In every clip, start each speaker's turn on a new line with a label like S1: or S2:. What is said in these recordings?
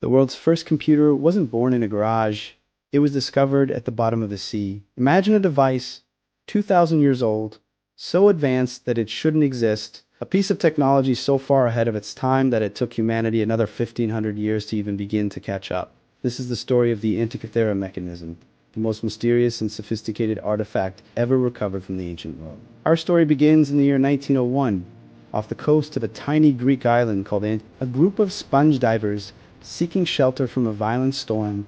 S1: The world's first computer wasn't born in a garage. It was discovered at the bottom of the sea. Imagine a device 2,000 years old, so advanced that it shouldn't exist, a piece of technology so far ahead of its time that it took humanity another 1,500 years to even begin to catch up. This is the story of the Antikythera Mechanism, the most mysterious and sophisticated artifact ever recovered from the ancient world. Our story begins in the year 1901, off the coast of a tiny Greek island called Antikythera. A group of sponge divers, seeking shelter from a violent storm,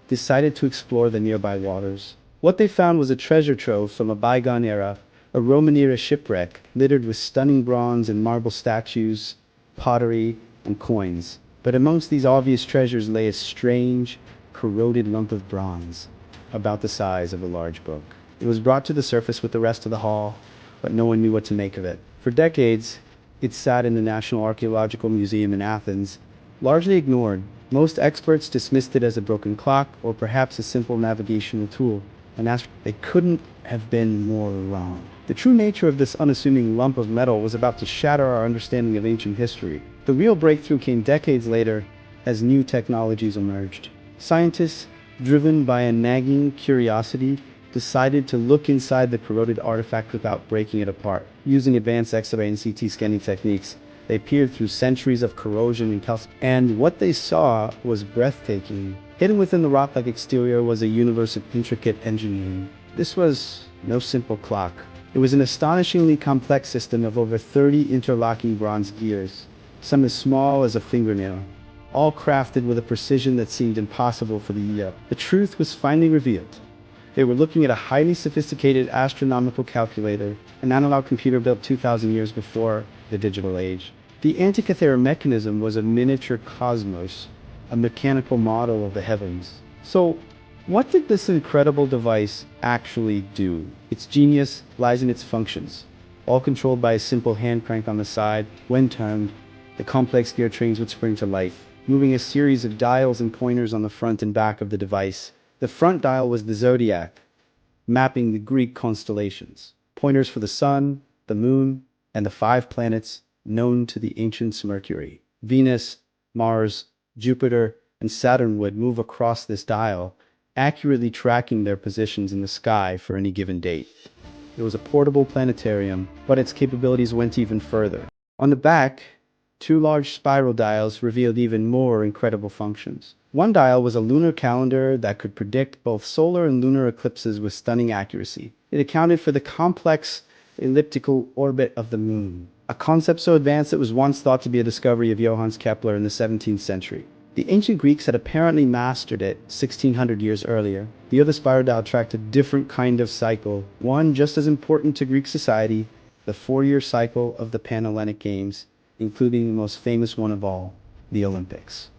S1: decided to explore the nearby waters. What they found was a treasure trove from a bygone era, a Roman-era shipwreck littered with stunning bronze and marble statues, pottery, and coins. But amongst these obvious treasures lay a strange, corroded lump of bronze, about the size of a large book. It was brought to the surface with the rest of the haul, but no one knew what to make of it. For decades, it sat in the National Archaeological Museum in Athens, largely ignored. Most experts dismissed it as a broken clock or perhaps a simple navigational tool, and they couldn't have been more wrong. The true nature of this unassuming lump of metal was about to shatter our understanding of ancient history. The real breakthrough came decades later as new technologies emerged. Scientists, driven by a nagging curiosity, decided to look inside the corroded artifact without breaking it apart. Using advanced X-ray and CT scanning techniques, they peered through centuries of corrosion and calcium, and what they saw was breathtaking. Hidden within the rock-like exterior was a universe of intricate engineering. This was no simple clock. It was an astonishingly complex system of over 30 interlocking bronze gears, some as small as a fingernail, all crafted with a precision that seemed impossible for the era. The truth was finally revealed. They were looking at a highly sophisticated astronomical calculator, an analog computer built 2,000 years before the digital age. The Antikythera Mechanism was a miniature cosmos, a mechanical model of the heavens. So, what did this incredible device actually do? Its genius lies in its functions, all controlled by a simple hand crank on the side. When turned, the complex gear trains would spring to life, moving a series of dials and pointers on the front and back of the device. The front dial was the zodiac, mapping the Greek constellations, pointers for the sun, the moon, and the 5 planets known to the ancients: Mercury, Venus, Mars, Jupiter, and Saturn would move across this dial, accurately tracking their positions in the sky for any given date. It was a portable planetarium, but its capabilities went even further. On the back, 2 large spiral dials revealed even more incredible functions. One dial was a lunar calendar that could predict both solar and lunar eclipses with stunning accuracy. It accounted for the complex elliptical orbit of the moon, a concept so advanced it was once thought to be a discovery of Johannes Kepler in the 17th century. The ancient Greeks had apparently mastered it 1,600 years earlier. The other spiral dial tracked a different kind of cycle, one just as important to Greek society, the 4-year cycle of the Panhellenic Games, including the most famous one of all, the Olympics.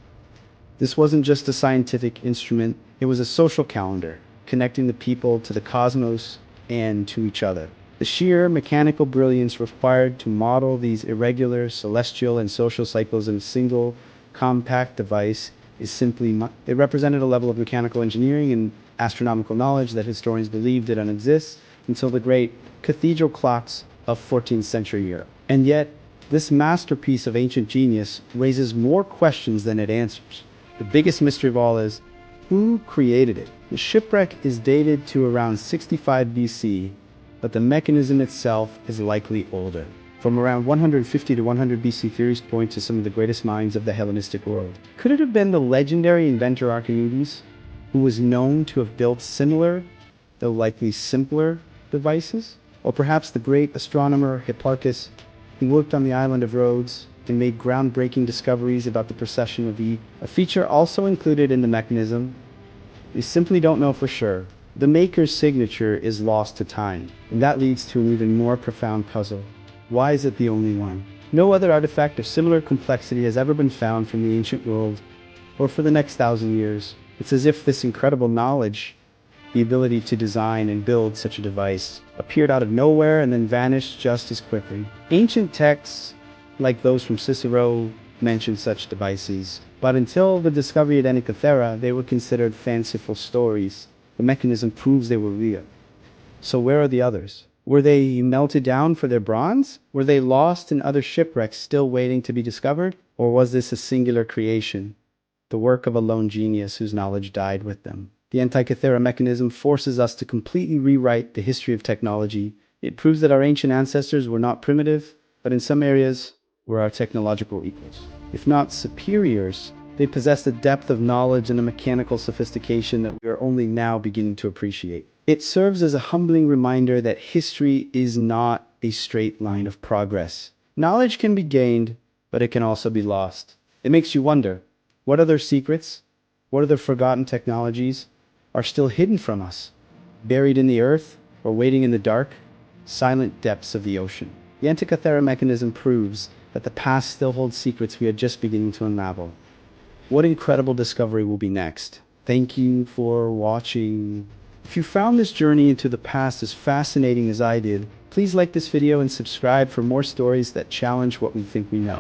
S1: This wasn't just a scientific instrument, it was a social calendar, connecting the people to the cosmos and to each other. The sheer mechanical brilliance required to model these irregular celestial and social cycles in a single, compact device is simply it represented a level of mechanical engineering and astronomical knowledge that historians believed did not exist until the great cathedral clocks of 14th century Europe. And yet, this masterpiece of ancient genius raises more questions than it answers. The biggest mystery of all is, who created it? The shipwreck is dated to around 65 BC, but the mechanism itself is likely older. From around 150 to 100 BC, theories point to some of the greatest minds of the Hellenistic world. Could it have been the legendary inventor Archimedes, who was known to have built similar, though likely simpler, devices? Or perhaps the great astronomer Hipparchus, who worked on the island of Rhodes and made groundbreaking discoveries about the precession of Eve? A feature also included in the mechanism, we simply don't know for sure. The maker's signature is lost to time, and that leads to an even more profound puzzle. Why is it the only one? No other artifact of similar complexity has ever been found from the ancient world, or for the next 1,000 years. It's as if this incredible knowledge, the ability to design and build such a device, appeared out of nowhere and then vanished just as quickly. Ancient texts, like those from Cicero, mention such devices, but until the discovery of Antikythera, they were considered fanciful stories. The mechanism proves they were real. So where are the others? Were they melted down for their bronze? Were they lost in other shipwrecks still waiting to be discovered? Or was this a singular creation, the work of a lone genius whose knowledge died with them. The Antikythera Mechanism forces us to completely rewrite the history of technology. It proves that our ancient ancestors were not primitive, but in some areas were our technological equals. If not superiors, they possessed a depth of knowledge and a mechanical sophistication that we are only now beginning to appreciate. It serves as a humbling reminder that history is not a straight line of progress. Knowledge can be gained, but it can also be lost. It makes you wonder, what other secrets, what other forgotten technologies are still hidden from us, buried in the earth or waiting in the dark, silent depths of the ocean? The Antikythera Mechanism proves that the past still holds secrets we are just beginning to unravel. What incredible discovery will be next? Thank you for watching. If you found this journey into the past as fascinating as I did, please like this video and subscribe for more stories that challenge what we think we know.